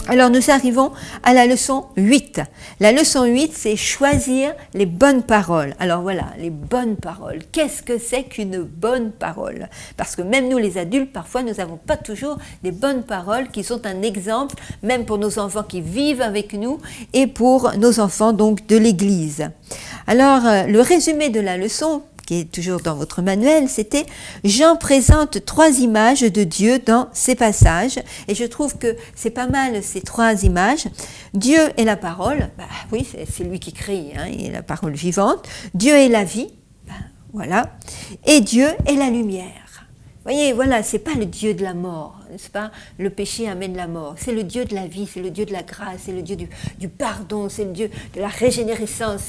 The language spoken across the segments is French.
Alors nous arrivons à la leçon 8. La leçon 8, c'est choisir les bonnes paroles. Alors voilà, les bonnes paroles. Qu'est-ce que c'est qu'une bonne parole? Parce que même nous les adultes, parfois nous n'avons pas toujours des bonnes paroles qui sont un exemple, même pour nos enfants qui vivent avec nous et pour nos enfants donc de l'Église. Alors le résumé de la leçon, qui est toujours dans votre manuel, c'était « Jean présente 3 images de Dieu dans ces passages ». Et je trouve que c'est pas mal ces 3 images. Dieu est la parole, oui, c'est lui qui crée, il est la parole vivante. Dieu est la vie, voilà. Et Dieu est la lumière. Vous voyez, voilà, c'est pas le Dieu de la mort, n'est-ce pas? Le péché amène la mort. C'est le Dieu de la vie, c'est le Dieu de la grâce, c'est le Dieu du pardon, c'est le Dieu de la régénérescence,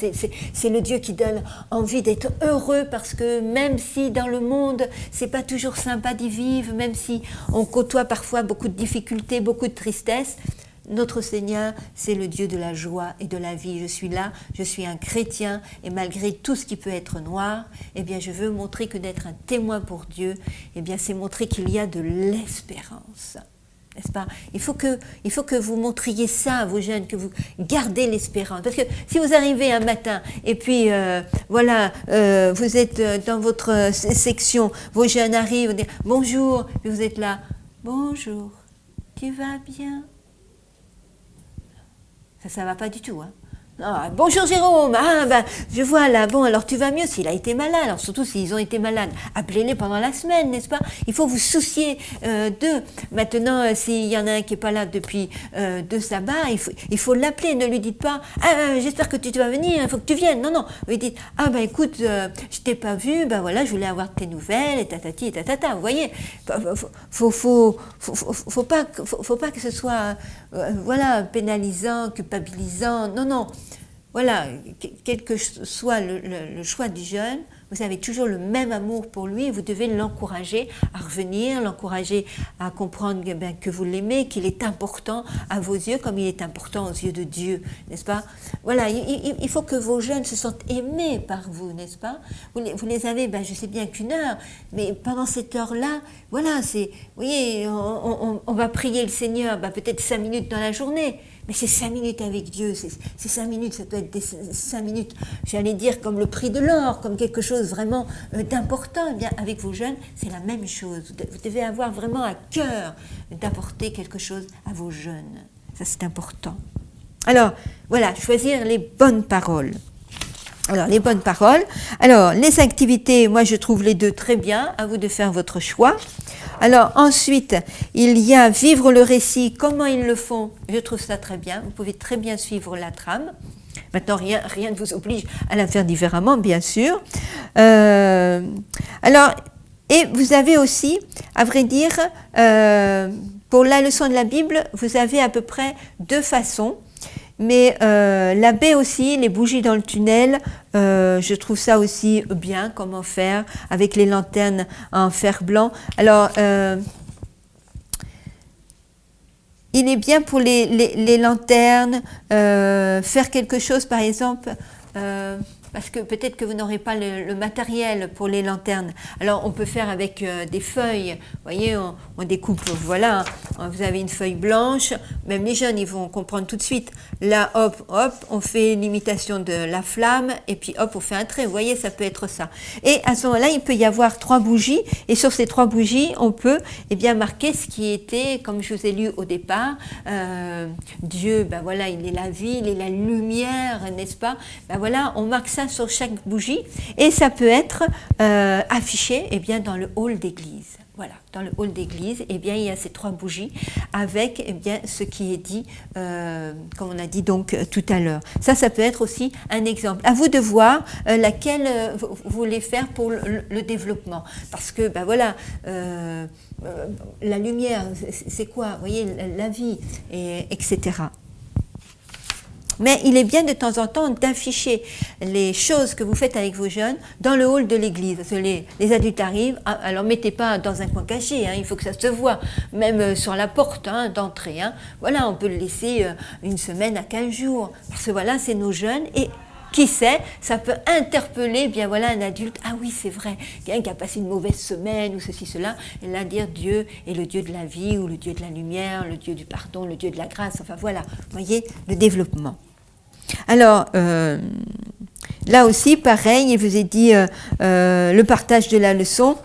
c'est le Dieu qui donne envie d'être heureux parce que même si dans le monde, c'est pas toujours sympa d'y vivre, même si on côtoie parfois beaucoup de difficultés, beaucoup de tristesse, notre Seigneur, c'est le Dieu de la joie et de la vie. Je suis là, je suis un chrétien et malgré tout ce qui peut être noir, eh bien je veux montrer que d'être un témoin pour Dieu, eh bien c'est montrer qu'il y a de l'espérance. N'est-ce pas? Il faut que vous montriez ça à vos jeunes, que vous gardez l'espérance. Parce que si vous arrivez un matin et puis vous êtes dans votre section, vos jeunes arrivent, vous disent bonjour, puis vous êtes là, bonjour, tu vas bien? Ça va pas du tout, hein. Ah, bonjour Jérôme, je vois là, bon alors tu vas mieux s'il a été malade, alors surtout s'ils ont été malades, appelez-les pendant la semaine, n'est-ce pas? Il faut vous soucier d'eux. Maintenant, s'il y en a un qui n'est pas là depuis 2 sabbats, il faut l'appeler, ne lui dites pas j'espère que tu vas venir, il faut que tu viennes, non, vous lui dites écoute, je t'ai pas vu, voilà, je voulais avoir tes nouvelles, et tatati, et tatata, vous voyez, faut pas que ce soit pénalisant, culpabilisant, non. Voilà, quel que soit le choix du jeune, vous avez toujours le même amour pour lui et vous devez l'encourager à revenir, l'encourager à comprendre que vous l'aimez, qu'il est important à vos yeux comme il est important aux yeux de Dieu, n'est-ce pas? Voilà, il faut que vos jeunes se sentent aimés par vous, n'est-ce pas? Vous les avez, je sais bien qu'1 heure, mais pendant cette heure-là, voilà, vous voyez, on va prier le Seigneur, peut-être 5 minutes dans la journée. Mais c'est 5 minutes avec Dieu, c'est 5 minutes, ça doit être des 5 minutes, j'allais dire comme le prix de l'or, comme quelque chose vraiment d'important. Eh bien, avec vos jeunes, c'est la même chose. Vous devez avoir vraiment à cœur d'apporter quelque chose à vos jeunes. Ça, c'est important. Alors, voilà, choisir les bonnes paroles. Alors, les bonnes paroles. Alors, les activités, moi, je trouve les 2 très bien. À vous de faire votre choix. Alors, ensuite, il y a vivre le récit. Comment ils le font? Je trouve ça très bien. Vous pouvez très bien suivre la trame. Maintenant, rien ne vous oblige à la faire différemment, bien sûr. Alors, et vous avez aussi, à vrai dire, pour la leçon de la Bible, vous avez à peu près 2 façons. Mais la baie aussi, les bougies dans le tunnel, je trouve ça aussi bien, comment faire avec les lanternes en fer blanc. Alors, il est bien pour les lanternes, faire quelque chose par exemple, parce que peut-être que vous n'aurez pas le matériel pour les lanternes. Alors on peut faire avec des feuilles, vous voyez, on découpe, voilà, vous avez une feuille blanche, même les jeunes ils vont comprendre tout de suite. Là, hop, on fait l'imitation de la flamme, et puis hop, on fait un trait, vous voyez, ça peut être ça. Et à ce moment-là, il peut y avoir 3 bougies, et sur ces 3 bougies, on peut marquer ce qui était, comme je vous ai lu au départ, Dieu, voilà, il est la vie, il est la lumière, n'est-ce pas? Voilà, on marque ça sur chaque bougie et ça peut être affiché dans le hall d'église. Voilà, dans le hall d'église, il y a ces 3 bougies avec ce qui est dit, comme on a dit donc tout à l'heure. Ça peut être aussi un exemple. À vous de voir laquelle vous voulez faire pour le développement. Parce que, la lumière, c'est quoi? Vous voyez, la vie, etc. Mais il est bien de temps en temps d'afficher les choses que vous faites avec vos jeunes dans le hall de l'église. Parce que les adultes arrivent, alors mettez pas dans un coin caché, il faut que ça se voit, même sur la porte d'entrée. Voilà, on peut le laisser 1 semaine à 15 jours. Parce que voilà, c'est nos jeunes et qui sait, ça peut interpeller, bien voilà, un adulte, ah oui, c'est vrai, quelqu'un qui a passé une mauvaise semaine, ou ceci, cela, et là dire Dieu est le Dieu de la vie, ou le Dieu de la lumière, le Dieu du pardon, le Dieu de la grâce, enfin voilà, vous voyez, le développement. Alors, là aussi, pareil, il vous ai dit le partage de la leçon.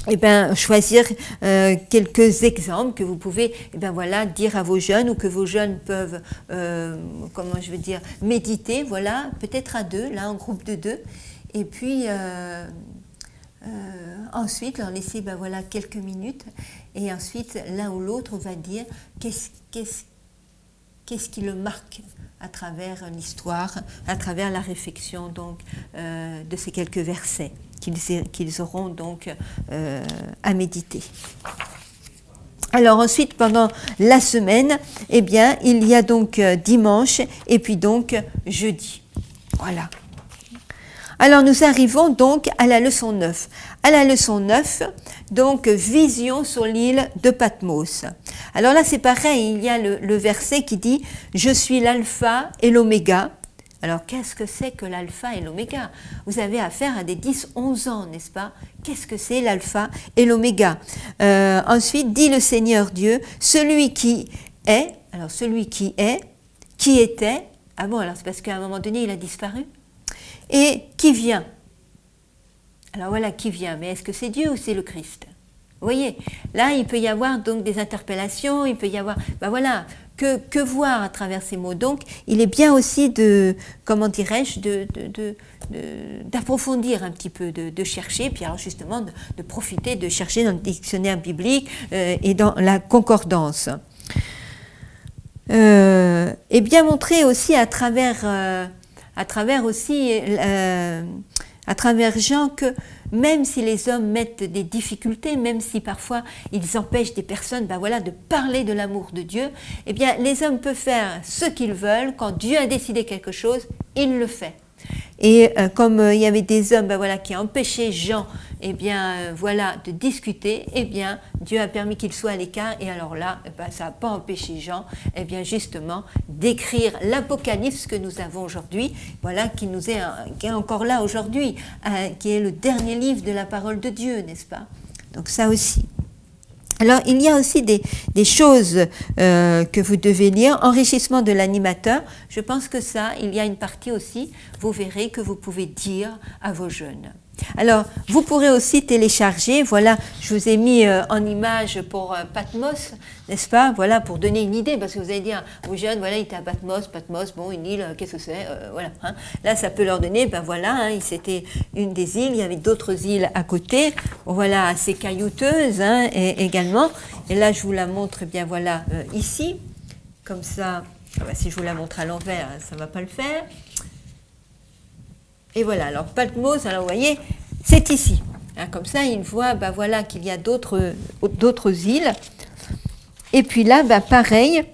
Eh bien, choisir quelques exemples que vous pouvez, eh bien, voilà, dire à vos jeunes, ou que vos jeunes peuvent, comment je veux dire, méditer, voilà, peut-être à deux, là, en groupe de deux, et puis ensuite leur laisser, ben voilà, quelques minutes, et ensuite l'un ou l'autre va dire qu'est-ce qui le marque à travers l'histoire, à travers la réflexion donc de ces quelques versets qu'ils auront donc à méditer. Alors ensuite, pendant la semaine, eh bien, il y a donc dimanche et puis donc jeudi. Voilà. Alors nous arrivons donc à la leçon 9. À la leçon 9, donc vision sur l'île de Patmos. Alors là c'est pareil, il y a le verset qui dit « Je suis l'alpha et l'oméga ». Alors qu'est-ce que c'est que l'alpha et l'oméga? Vous avez affaire à des 10-11 ans, n'est-ce pas? Qu'est-ce que c'est l'alpha et l'oméga? Ensuite, dit le Seigneur Dieu, celui qui est, alors celui qui est, qui était, ah bon, alors c'est parce qu'à un moment donné il a disparu, et qui vient. Alors voilà, qui vient, mais est-ce que c'est Dieu ou c'est le Christ? Vous voyez, là il peut y avoir donc des interpellations, il peut y avoir, ben voilà, que voir à travers ces mots. Donc il est bien aussi de, comment dirais-je, d'approfondir un petit peu, de chercher, puis alors justement de profiter, de chercher dans le dictionnaire biblique et dans la concordance. Et bien montrer aussi à travers Jean que même si les hommes mettent des difficultés, même si parfois ils empêchent des personnes ben voilà, de parler de l'amour de Dieu, eh bien les hommes peuvent faire ce qu'ils veulent. Quand Dieu a décidé quelque chose, il le fait. Et comme il y avait des hommes ben voilà, qui empêchaient Jean eh bien, voilà, de discuter, eh bien, Dieu a permis qu'il soit à l'écart, et alors là, eh bien, ça n'a pas empêché Jean, eh bien, justement, d'écrire l'Apocalypse que nous avons aujourd'hui, voilà, qui est encore là aujourd'hui, qui est le dernier livre de la parole de Dieu, n'est-ce pas? Donc ça aussi. Alors, il y a aussi des choses que vous devez lire. Enrichissement de l'animateur, je pense que ça, il y a une partie aussi, vous verrez, que vous pouvez dire à vos jeunes. Alors, vous pourrez aussi télécharger, voilà, je vous ai mis en image pour Patmos, n'est-ce pas? Voilà, pour donner une idée, parce que vous allez dire aux jeunes, voilà, il était à Patmos, bon, une île, qu'est-ce que c'est? Voilà, hein. Là, ça peut leur donner, ben voilà, hein, c'était une des îles, il y avait d'autres îles à côté, voilà, assez caillouteuses, hein, également. Et là, je vous la montre, bien voilà, ici, comme ça, ah ben, si je vous la montre à l'envers, ça ne va pas le faire. Et voilà, alors Patmos, alors vous voyez, c'est ici. Hein, comme ça, il voit ben voilà, qu'il y a d'autres îles. Et puis là, ben pareil,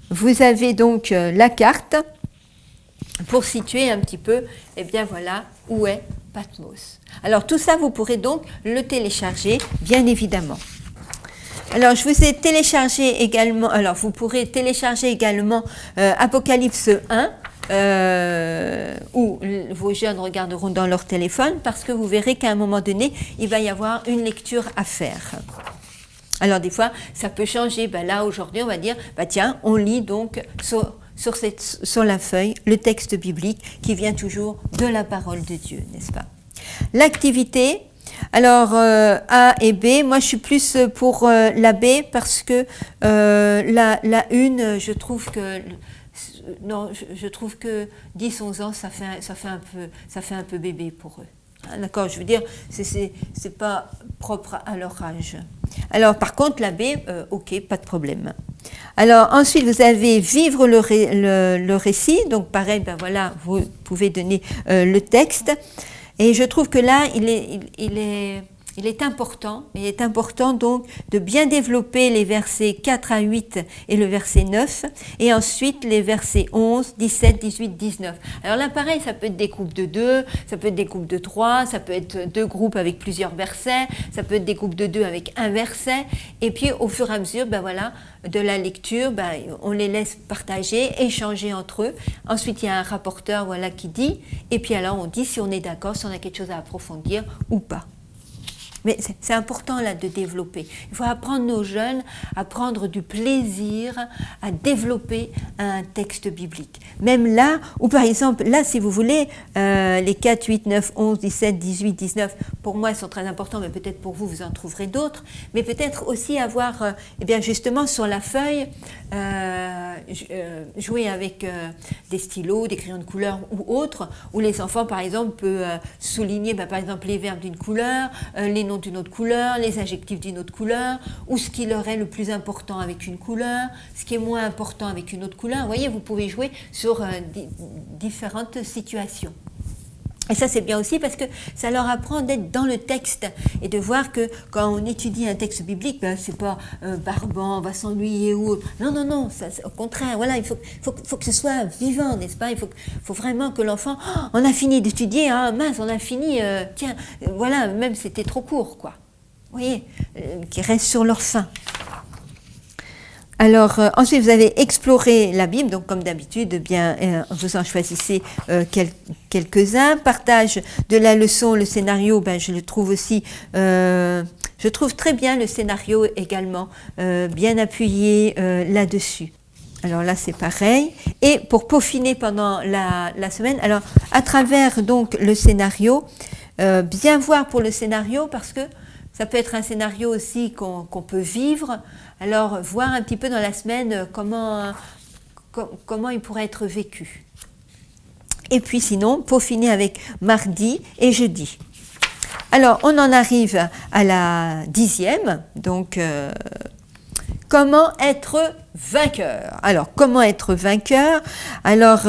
vous avez donc la carte pour situer un petit peu, et bien voilà, où est Patmos. Alors tout ça, vous pourrez donc le télécharger, bien évidemment. Alors, je vous ai téléchargé également, alors vous pourrez télécharger également Apocalypse 1, où vos jeunes regarderont dans leur téléphone, parce que vous verrez qu'à un moment donné, il va y avoir une lecture à faire. Alors, des fois, ça peut changer. Ben là, aujourd'hui, on va dire, ben tiens, on lit donc sur la feuille le texte biblique qui vient toujours de la parole de Dieu, n'est-ce pas? L'activité. Alors, A et B, moi je suis plus pour la B parce que la une, je trouve que 10-11 ans, ça fait un peu bébé pour eux. Hein, d'accord, je veux dire, c'est pas propre à leur âge. Alors, par contre, la B, ok, pas de problème. Alors, ensuite, vous avez vivre le récit, donc pareil, ben voilà, vous pouvez donner le texte. Et je trouve que là, il est il est important donc de bien développer les versets 4 à 8 et le verset 9, et ensuite les versets 11, 17, 18, 19. Alors là, pareil, ça peut être des groupes de 2, ça peut être des groupes de 3, ça peut être 2 groupes avec plusieurs versets, ça peut être des groupes de 2 avec un verset, et puis au fur et à mesure, de la lecture, on les laisse partager, échanger entre eux. Ensuite, il y a un rapporteur qui dit, et puis alors on dit si on est d'accord, si on a quelque chose à approfondir ou pas. Mais c'est important là de développer. Il faut apprendre nos jeunes à prendre du plaisir à développer un texte biblique. Même là, ou par exemple, là si vous voulez, les 4, 8, 9, 11, 17, 18, 19, pour moi ils sont très importants, mais peut-être pour vous, vous en trouverez d'autres. Mais peut-être aussi avoir, justement sur la feuille, jouer avec des stylos, des crayons de couleur ou autres, où les enfants par exemple peuvent souligner par exemple les verbes d'une couleur, les noms d'une autre couleur, les adjectifs d'une autre couleur, ou ce qui leur est le plus important avec une couleur, ce qui est moins important avec une autre couleur. Vous voyez, vous pouvez jouer sur différentes situations. Et ça, c'est bien aussi parce que ça leur apprend d'être dans le texte et de voir que quand on étudie un texte biblique, c'est pas barbant, on va s'ennuyer ou autre. Non, ça, au contraire, voilà, il faut que ce soit vivant, n'est-ce pas? Il faut vraiment que l'enfant, on a fini d'étudier, mince, on a fini, voilà, même c'était trop court, quoi. Vous voyez, qui reste sur leur faim. Alors, ensuite, vous avez exploré la Bible, donc comme d'habitude, vous en choisissez quelques-uns. Partage de la leçon, le scénario, je le trouve aussi, je trouve très bien le scénario également, bien appuyé là-dessus. Alors là, c'est pareil. Et pour peaufiner pendant la semaine, alors à travers donc le scénario, bien voir pour le scénario parce que ça peut être un scénario aussi qu'on peut vivre. Alors, voir un petit peu dans la semaine comment il pourrait être vécu. Et puis sinon, peaufiner avec mardi et jeudi. Alors, on en arrive à la 10e. Donc, comment être vainqueur? Alors, comment être vainqueur? Alors,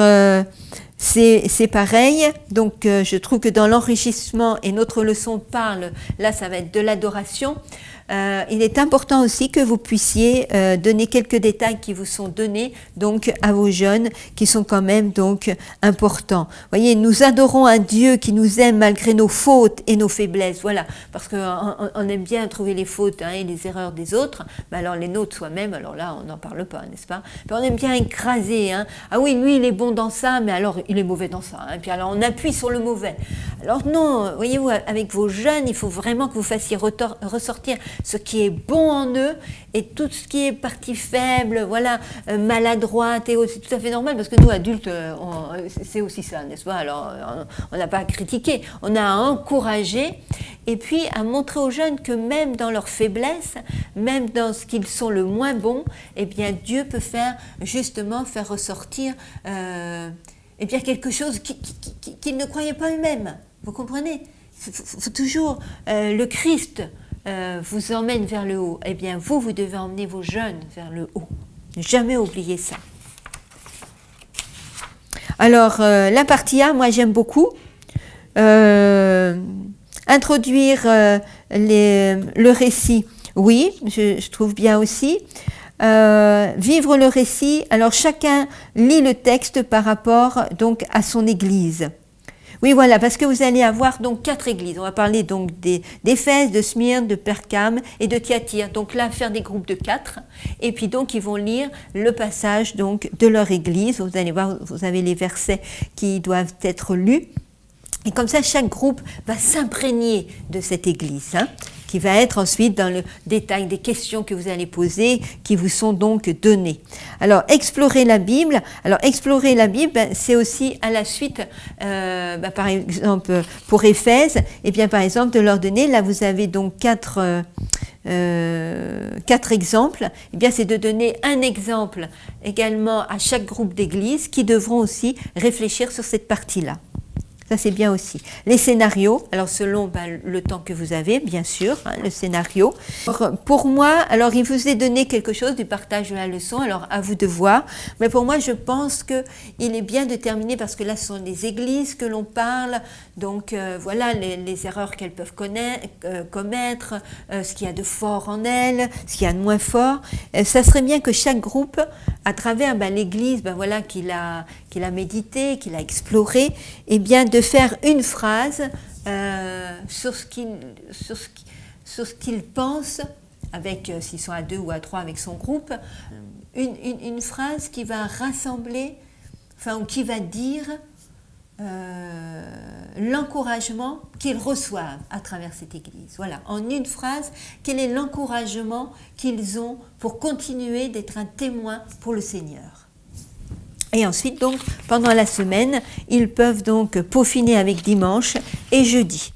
c'est pareil, donc je trouve que dans l'enrichissement, et notre leçon parle, là ça va être de l'adoration, il est important aussi que vous puissiez donner quelques détails qui vous sont donnés donc à vos jeunes, qui sont quand même donc importants. Vous voyez, nous adorons un Dieu qui nous aime malgré nos fautes et nos faiblesses, voilà, parce qu'on aime bien trouver les fautes et les erreurs des autres, mais alors les nôtres soi-même, alors là on n'en parle pas, n'est-ce pas? Puis on aime bien écraser, ah oui, lui il est bon dans ça, mais alors il est mauvais dans ça, puis alors on appuie sur le mauvais. Alors non, voyez-vous, avec vos jeunes, il faut vraiment que vous fassiez ressortir ce qui est bon en eux et tout ce qui est partie faible, voilà, maladroite et autres. C'est tout à fait normal parce que nous adultes, c'est aussi ça, n'est-ce pas? Alors on n'a pas à critiquer, on a à encourager et puis à montrer aux jeunes que même dans leurs faiblesses, même dans ce qu'ils sont le moins bons, eh bien Dieu peut justement faire ressortir quelque chose qu'ils ne croyaient pas eux-mêmes. Vous comprenez? Faut toujours le Christ vous emmène vers le haut. Eh bien, vous devez emmener vos jeunes vers le haut. Ne jamais oublier ça. Alors, la partie A, moi j'aime beaucoup. Introduire le récit, oui, je trouve bien aussi. Vivre le récit, alors chacun lit le texte par rapport donc à son église. Oui, voilà, parce que vous allez avoir donc 4 églises. On va parler donc d'Éphèse, de Smyrne, de Pergame et de Thyatire. Donc là, faire des groupes de 4. Et puis donc, ils vont lire le passage donc de leur église. Vous allez voir, vous avez les versets qui doivent être lus. Et comme ça, chaque groupe va s'imprégner de cette église, qui va être ensuite dans le détail des questions que vous allez poser, qui vous sont donc données. Alors, explorer la Bible. Alors, explorer la Bible, c'est aussi à la suite, par exemple, pour Éphèse, et bien par exemple, de leur donner, là vous avez donc 4 exemples, et bien c'est de donner un exemple également à chaque groupe d'église qui devront aussi réfléchir sur cette partie-là. Ça, c'est bien aussi. Les scénarios, alors selon le temps que vous avez, bien sûr, hein, le scénario. Pour moi, alors il vous est donné quelque chose du partage de la leçon, alors à vous de voir. Mais pour moi, je pense qu'il est bien de terminer, parce que là, ce sont les églises que l'on parle. Donc voilà les erreurs qu'elles peuvent commettre, ce qu'il y a de fort en elles, ce qu'il y a de moins fort. Ça serait bien que chaque groupe, à travers l'église voilà, qu'il a médité, qu'il a exploré, eh bien de faire une phrase sur ce qu'il pense, avec, s'ils sont à 2 ou à 3 avec son groupe, une phrase qui va rassembler, enfin, ou qui va dire l'encouragement qu'ils reçoivent à travers cette église. Voilà, en une phrase, quel est l'encouragement qu'ils ont pour continuer d'être un témoin pour le Seigneur. Et ensuite, donc, pendant la semaine, ils peuvent donc peaufiner avec dimanche et jeudi.